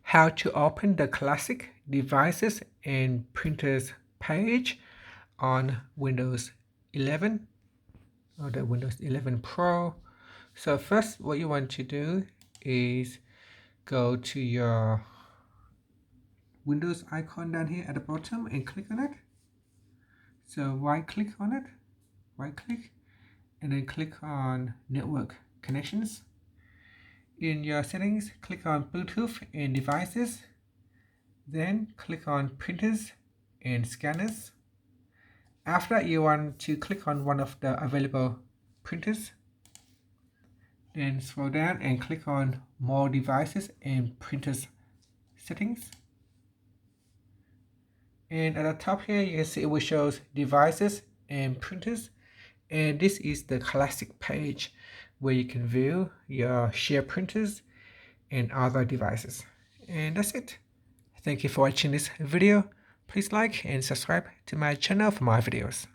how to open the classic devices and printers page on Windows 11 or the Windows 11 Pro. So first, what you want to do is go to your Windows icon down here at the bottom and click on it. So right click on it, and then click on network connections. In your settings, click on Bluetooth and devices, then click on printers and scanners. After that, you want to click on one of the available printers, then scroll down and click on more devices and printers settings. And at the top here, you can see it will show devices and printers, and this is the classic page where you can view your shared printers and other devices. And that's it. Thank you for watching this video. Please like and subscribe to my channel for more videos.